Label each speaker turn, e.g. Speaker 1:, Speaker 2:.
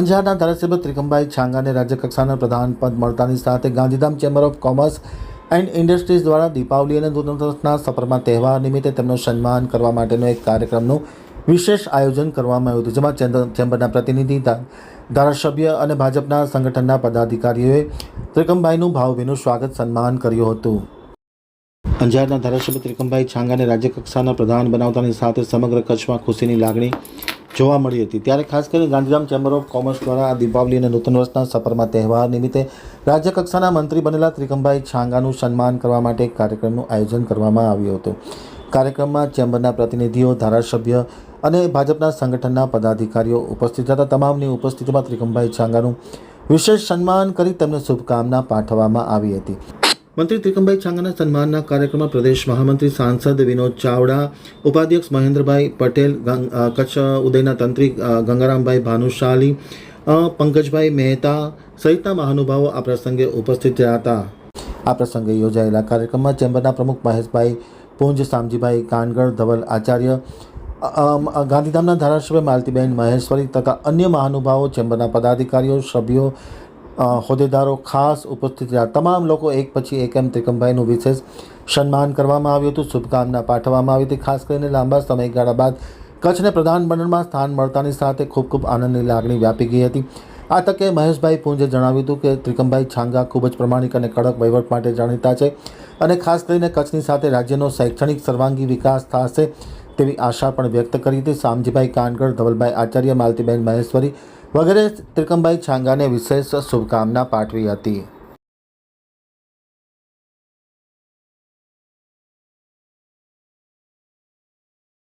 Speaker 1: અંજારના ધારાસભ્ય ત્રિકમભાઈ છાંગાને રાજ્યકક્ષાના પ્રધાન પદ મળતાની સાથે Gandhidham chamber of commerce and industries દ્વારા દીપાવલી અને નૂતન વર્ષના સપરમાં તહેવાર નિમિત્તે તેમનું સન્માન કરવા માટેનો એક કાર્યક્રમનું વિશેષ આયોજન કરવામાં આવ્યું હતું, જેમાં ચેમ્બરના પ્રતિનિધિ, ધારાસભ્ય અને ભાજપના સંગઠનના પદાધિકારીઓએ ત્રિકમભાઈનું ભાવભીનું સ્વાગત સન્માન કર્યું હતું. અંજારના ધારાસભ્ય ત્રિકમભાઈ છાંગાને રાજ્યકક્ષાના પ્રધાન બનાવતાની સાથે સમગ્ર કચ્છમાં ખુશીની લાગણી જોવા મળી હતી. ત્યારે ખાસ કરીને ગાંધીધામ ચેમ્બર ઓફ કોમર્સ દ્વારા આ દીપાવલી અને નૂતન વર્ષના સપરમાં તહેવાર નિમિત્તે રાજ્યકક્ષાના મંત્રી બનેલા ત્રિકમભાઈ છાંગાનું સન્માન કરવા માટે એક કાર્યક્રમનું આયોજન કરવામાં આવ્યું હતું. કાર્યક્રમમાં ચેમ્બરના પ્રતિનિધિઓ, ધારાસભ્ય અને ભાજપના સંગઠનના પદાધિકારીઓ ઉપસ્થિત હતા. તમામની ઉપસ્થિતિમાં ત્રિકમભાઈ છાંગાનું વિશેષ સન્માન કરી તેમને શુભકામના પાઠવવામાં આવી હતી. મંત્રી ત્રિકમભાઈ છાંગાના સન્માનના કાર્યક્રમમાં પ્રદેશ મહામંત્રી સાંસદ વિનોદ ચાવડા, ઉપાધ્યક્ષ મહેન્દ્રભાઈ પટેલ, કચ્છ ઉદયના તંત્રી ગંગારામભાઈ ભાનુશાલી, પંકજભાઈ મહેતા સહિતના મહાનુભાવો આ પ્રસંગે ઉપસ્થિત રહ્યા હતા. આ પ્રસંગે યોજાયેલા કાર્યક્રમમાં ચેમ્બરના પ્રમુખ મહેશભાઈ પૂંજ, શામજીભાઈ કાનગડ, ધવલ આચાર્ય, ગાંધીધામના ધારાસભ્ય માલતીબેન મહેશ્વરી તથા અન્ય મહાનુભાવો, ચેમ્બરના પદાધિકારીઓ, સભ્યો, હોદ્દેદારો ખાસ ઉપસ્થિત રહ્યા. તમામ લોકો એક પછી એક એમ ત્રિકમભાઈનું વિશેષ સન્માન કરવામાં આવ્યું હતું, શુભકામના પાઠવવામાં આવી હતી. ખાસ કરીને લાંબા સમયગાળા બાદ કચ્છને પ્રધાનમંડળમાં સ્થાન મળતાની સાથે ખૂબ આનંદની લાગણી વ્યાપી ગઈ હતી. આ તકે મહેશભાઈ પૂંજે જણાવ્યું હતું કે ત્રિકમભાઈ છાંગા ખૂબ જ પ્રમાણિક અને કડક વહીવટ માટે જાણીતા છે અને ખાસ કરીને કચ્છની સાથે રાજ્યનો શૈક્ષણિક સર્વાંગી વિકાસ થશે તેવી આશા પણ વ્યક્ત કરી હતી. શામજીભાઈ કાનગડ, ધવલભાઈ આચાર્ય, માલતીબેન મહેશ્વરી વગેરે ત્રિકમભાઈ છાંગાને વિશેષ શુભકામના પાઠવી હતી.